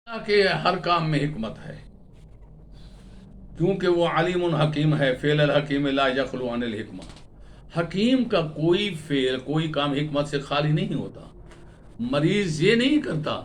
کہ ہر کام میں حکمت ہے، کیونکہ وہ علیم حکیم ہے۔ فعل الحکیم لا یخلو عن الحکمہ، حکیم کا کوئی فعل کوئی کام حکمت سے خالی نہیں ہوتا۔ مریض یہ نہیں کرتا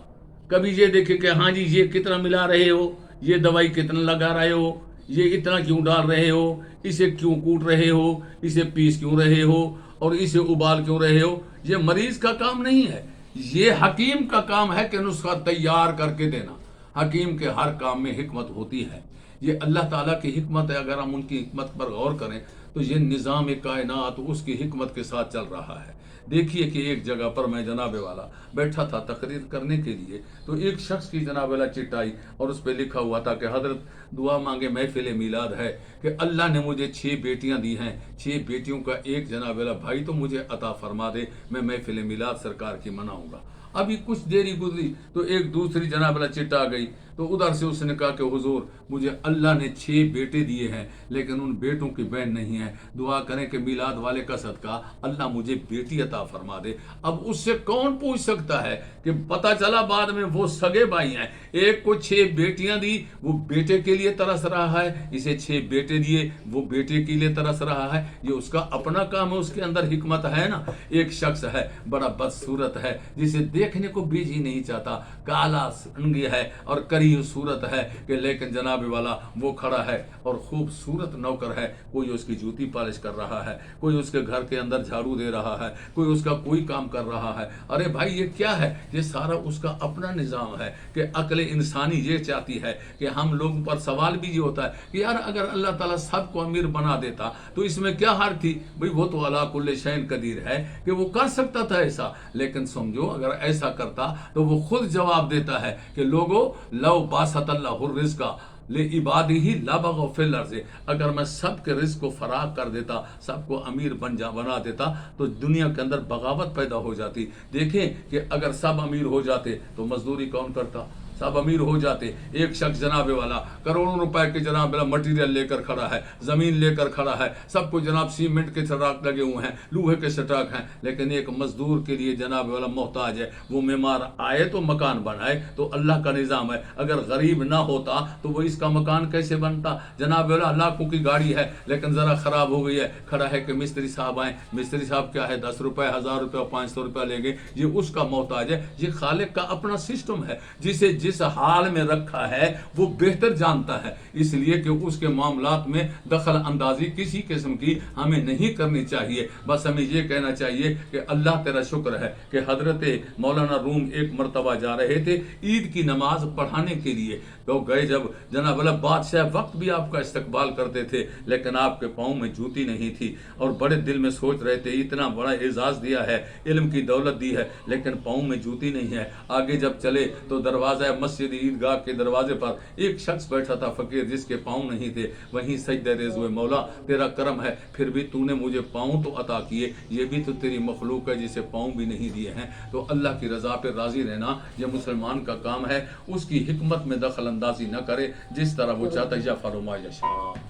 کبھی یہ دیکھے کہ ہاں جی یہ کتنا ملا رہے ہو، یہ دوائی کتنا لگا رہے ہو، یہ اتنا کیوں ڈال رہے ہو، اسے کیوں کوٹ رہے ہو، اسے پیس کیوں رہے ہو، اور اسے ابال کیوں رہے ہو۔ یہ مریض کا کام نہیں ہے، یہ حکیم کا کام ہے کہ نسخہ تیار کر کے دینا۔ حکیم کے ہر کام میں حکمت ہوتی ہے، یہ اللہ تعالیٰ کی حکمت ہے۔ اگر ہم ان کی حکمت پر غور کریں تو یہ نظام کائنات اس کی حکمت کے ساتھ چل رہا ہے۔ دیکھیے کہ ایک جگہ پر میں جناب والا بیٹھا تھا تقریر کرنے کے لیے، تو ایک شخص کی جناب والا چٹ آئی اور اس پہ لکھا ہوا تھا کہ حضرت دعا مانگے، محفل میلاد ہے کہ اللہ نے مجھے 6 بیٹیاں دی ہیں، 6 بیٹیوں کا ایک جناب والا بھائی تو مجھے عطا فرما دے، میں محفل میلاد سرکار کی مناؤں گا۔ ابھی کچھ دیری گزری تو ایک دوسری جناب والا چٹ آ گئی، تو ادھر سے اس نے کہا کہ حضور مجھے اللہ نے 6 بیٹے دیے ہیں لیکن ان بیٹوں کی بہن نہیں ہے، دعا کریں کہ میلاد والے کا صدقہ اللہ مجھے بیٹی عطا فرما دے۔ اب اس سے کون پوچھ سکتا ہے کہ پتہ چلا بعد میں وہ سگے بھائی ہیں، ایک کو 6 بیٹیاں دی، وہ بیٹے کے لیے ترس رہا ہے، اسے 6 بیٹے دیے، وہ بیٹے کے لیے ترس رہا ہے۔ یہ اس کا اپنا کام ہے، اس کے اندر حکمت ہے نا۔ ایک شخص ہے بڑا بدصورت ہے، جسے دیکھنے کو بیج ہی نہیں چاہتا، کالا رنگی ہے اور کری صورت ہے کہ لیکن جناب والا وہ کھڑا ہے اور خوبصورت نوکر ہے، کوئی اس کی جوتی پالش کر رہا ہے، کوئی اس کے گھر کے اندر جھاڑو دے رہا ہے، کوئی اس کا کوئی کام کر رہا ہے۔ ارے بھائی یہ کیا ہے؟ یہ سارا اس کا اپنا نظام ہے کہ عقل انسانی یہ چاہتی ہے کہ ہم لوگوں پر سوال بھی یہ ہوتا ہے کہ یار اگر اللہ تعالیٰ سب کو امیر بنا دیتا تو اس میں کیا ہار تھی؟ بھئی وہ تو علی کل شیء قدیر ہے کہ وہ کر سکتا تھا ایسا، لیکن سمجھو اگر ایسا کرتا تو وہ خود جواب دیتا ہے کہ لوگوں لو باسط اللہ الرزق لعبادہ لبغوا فی الارض، اگر میں سب کے رزق کو فراغ کر دیتا، سب کو امیر بنا دیتا تو دنیا کے اندر بغاوت پیدا ہو جاتی۔ دیکھیں کہ اگر سب امیر ہو جاتے تو مزدوری کون کرتا؟ سب امیر ہو جاتے، ایک شخص جناب والا کروڑوں روپے کے جناب والا مٹیریل لے کر کھڑا ہے، زمین لے کر کھڑا ہے، سب کو جناب سیمنٹ کے سٹاک لگے ہوئے ہیں، لوہے کے سٹاک ہیں، لیکن ایک مزدور کے لیے جناب والا محتاج ہے، وہ معمار آئے تو مکان بنائے، تو اللہ کا نظام ہے اگر غریب نہ ہوتا تو وہ اس کا مکان کیسے بنتا؟ جناب والا لاکھوں کی گاڑی ہے لیکن ذرا خراب ہو گئی ہے، کھڑا ہے کہ مستری صاحب آئیں، مستری صاحب کیا ہے 10 روپے 1000 روپے 500 روپے لیں گے، یہ اس کا محتاج ہے۔ یہ خالق کا اپنا سسٹم ہے، جسے جس حال میں رکھا ہے وہ بہتر جانتا ہے، اس لیے کہ اس کے معاملات میں دخل اندازی کسی قسم کی ہمیں نہیں کرنی چاہیے۔ بس ہمیں یہ کہنا چاہیے کہ اللہ تیرا شکر ہے کہ حضرت مولانا روم ایک مرتبہ جا رہے تھے عید کی نماز پڑھانے کے لیے، تو گئے جب جناب اللہ بادشاہ وقت بھی آپ کا استقبال کرتے تھے لیکن آپ کے پاؤں میں جوتی نہیں تھی، اور بڑے دل میں سوچ رہے تھے اتنا بڑا اعزاز دیا ہے، علم کی دولت دی ہے لیکن پاؤں میں جوتی نہیں ہے۔ آگے جب چلے تو دروازہ مسجد عیدگاہ کے دروازے پر ایک شخص بیٹھا تھا فقیر، جس کے پاؤں نہیں تھے، وہیں سجدہ ریز ہوئے، مولا تیرا کرم ہے پھر بھی تو نے مجھے پاؤں تو عطا کیے، یہ بھی تو تیری مخلوق ہے جسے پاؤں بھی نہیں دیے ہیں۔ تو اللہ کی رضا پہ راضی رہنا یہ مسلمان کا کام ہے، اس کی حکمت میں دخل اندازی نہ کرے، جس طرح وہ چاہتا ہے یا فرما یشاء۔